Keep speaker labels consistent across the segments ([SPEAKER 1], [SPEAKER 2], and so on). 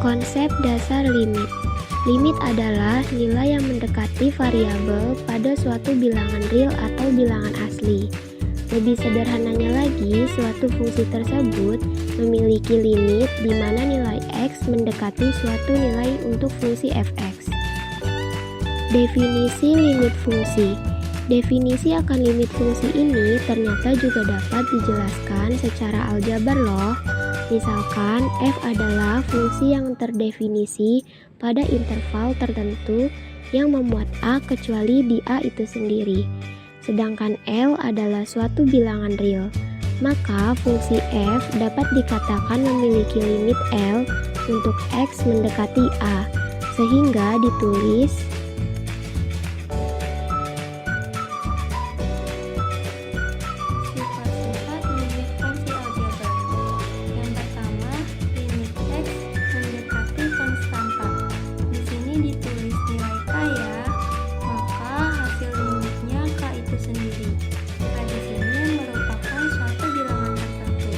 [SPEAKER 1] Konsep dasar limit. Limit adalah nilai yang mendekati variabel pada suatu bilangan real atau bilangan asli. Lebih sederhananya lagi, suatu fungsi tersebut memiliki limit di mana nilai x mendekati suatu nilai untuk fungsi fx. Definisi limit fungsi. Definisi akan limit fungsi ini ternyata juga dapat dijelaskan secara aljabar loh. Misalkan f adalah fungsi yang terdefinisi pada interval tertentu yang memuat a kecuali di a itu sendiri. Sedangkan L adalah suatu bilangan real. Maka fungsi f dapat dikatakan memiliki limit L untuk x mendekati a, sehingga ditulis
[SPEAKER 2] sifat-sifat limit fungsi aljabar. Yang pertama, limit x mendekati konstanta. Di sini ditulis nilai k ya, maka hasil limitnya k itu sendiri. K di sini merupakan suatu bilangan tertentu.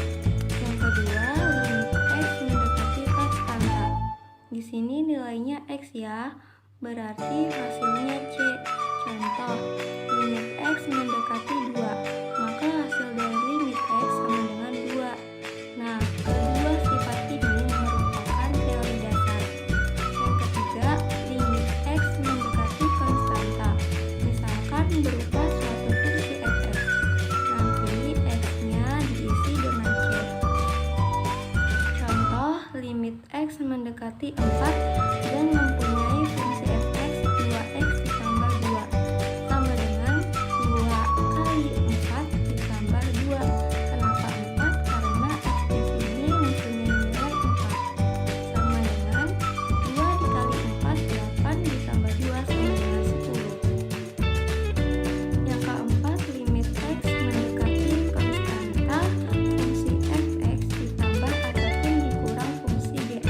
[SPEAKER 2] Yang kedua, limit x mendekati konstanta. Di sini nilainya x ya, berarti hasilnya c. Contoh, limit x mendekati 2, maka hasil dari limit x sama dengan 2. Nah, kedua sifat ini merupakan teori dasar. Yang ketiga, limit x mendekati konstanta. Misalkan berupa suatu fungsi fx. Nanti x-nya diisi dengan c. Contoh, limit x mendekati 4 dan mempunyai fungsi fx 2x ditambah 2 sama dengan 2 kali 4 ditambah 2. Kenapa 4? Karena x di sini mempunyai nilai 4 sama dengan 2 dikali 4, 8 ditambah 2 sama dengan 10. Yang keempat, limit x mendekati konstanta fungsi fx ditambah ataupun dikurang fungsi gx.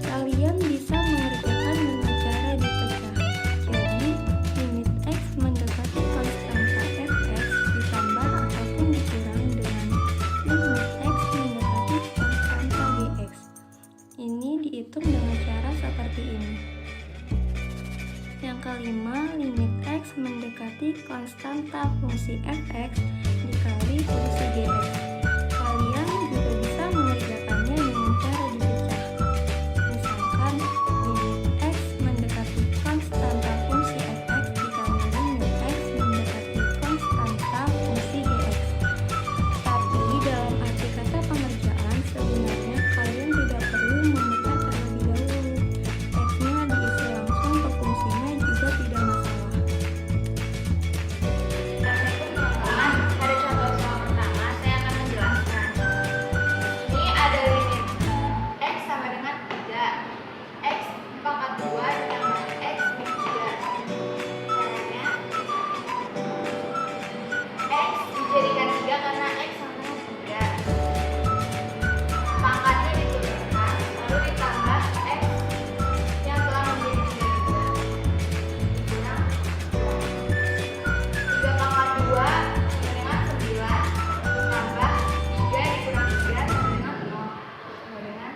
[SPEAKER 2] Kalian bisa mengerjakan dengan cara dipecah. Jadi, limit x mendekati konstanta fx ditambah ataupun dikurangi dengan limit x mendekati konstanta gx. Ini dihitung dengan cara seperti ini. Yang kelima, limit x mendekati konstanta fungsi fx dikali fungsi gx. Kalian juga bisa mengerjakannya dengan cara dipecah. Misalkan, limit x mendekati konstanta fungsi fx dikali limit x mendekati konstanta fungsi gx. Tapi dalam arti kata pengerjaan, sebenarnya kalian tidak perlu memecah terlebih dahulu. X-nya diisi langsung ke fungsinya juga tidak masalah.
[SPEAKER 3] Pada contoh soal pertama, saya akan menjelaskan. Ini ada limit x sama dengan 3. X pangkat 2 ditambah x min 3. Caranya, x dijadikan 3 karena x sama dengan 3. Pangkatnya diturunkan, lalu ditambah x yang telah menjadi 3. Dikurang 3 pangkat 2 sama dengan 9, ditambah 3 dikurang 3 sama dengan 0, sama dengan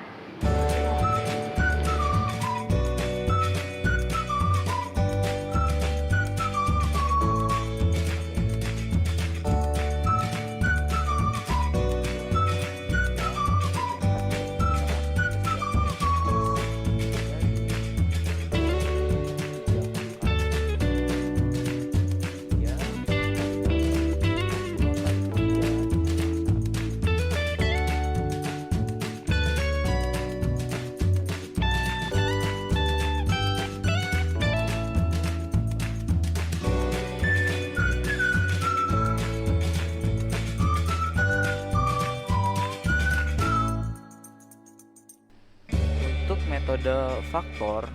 [SPEAKER 4] 'Untuk metode faktor,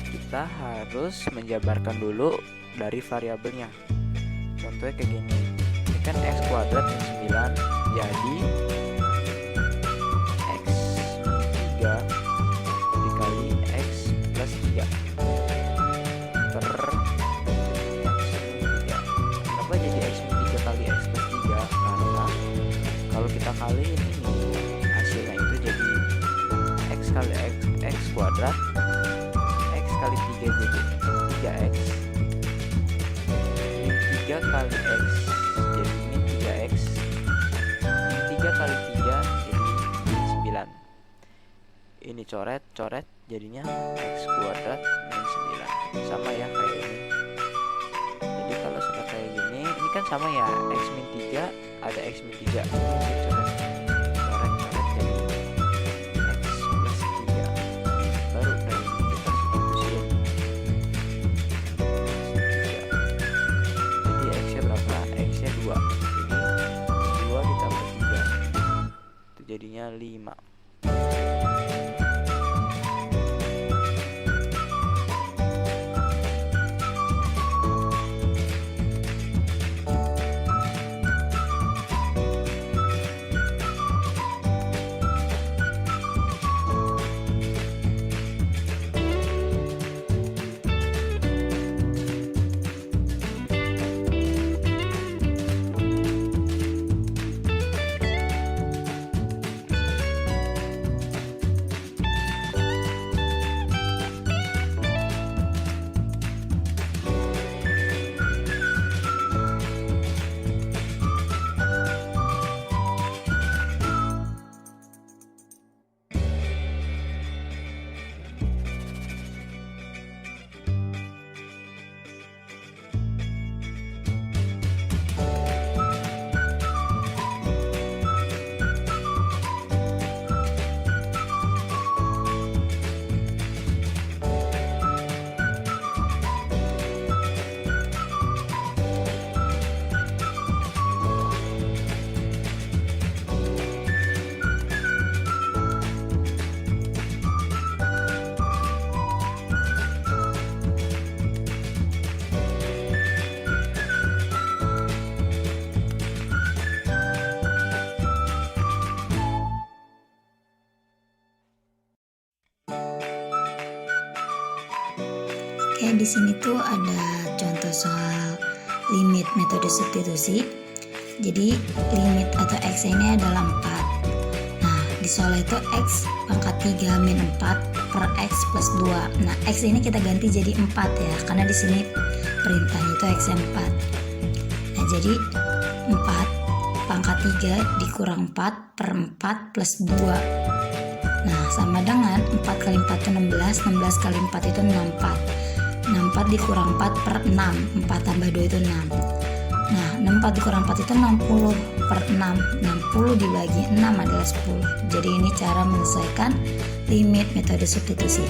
[SPEAKER 4] kita harus menjabarkan dulu dari variabelnya. Contohnya kayak gini. Ini kan x kuadrat min 9, jadi x min 3 dikali x plus 3 per x min 3. Kenapa jadi x min 3 kali x plus 3? Karena kalau kita kaliin ini, hasilnya itu jadi x kali x kuadrat, x kali 3 jadi 3x, min 3 kali x jadi min 3x, min 3 kali 3 jadi min 9. Ini coret jadinya x kuadrat min 9, sama ya kayak ini. Jadi kalau sudah kayak gini, ini kan sama ya, x min 3 ada x min 3, coret jadi x plus 3, baru kayak ini kita substitusiin plus 3. Jadi x nya berapa? X nya 2, jadi 2 ditambah 3 itu jadinya 5.
[SPEAKER 5] Oke, di sini tuh ada contoh soal limit metode substitusi. Jadi limit atau x ini adalah 4. Nah, di soal itu x pangkat 3 min 4 per x plus 2. Nah, x ini kita ganti jadi 4 ya, karena di sini perintahnya itu x yang 4. Nah, jadi 4 pangkat 3 dikurang 4 per 4 plus 2. Nah, sama dengan 4 kali 4 itu 16, 16 kali 4 itu 64. 64 dikurang 4 per 6, 4 tambah 2 itu 6. Nah, 64 dikurang 4 itu 60 per 6, 60 dibagi 6 adalah 10. Jadi ini cara menyelesaikan limit metode substitusi.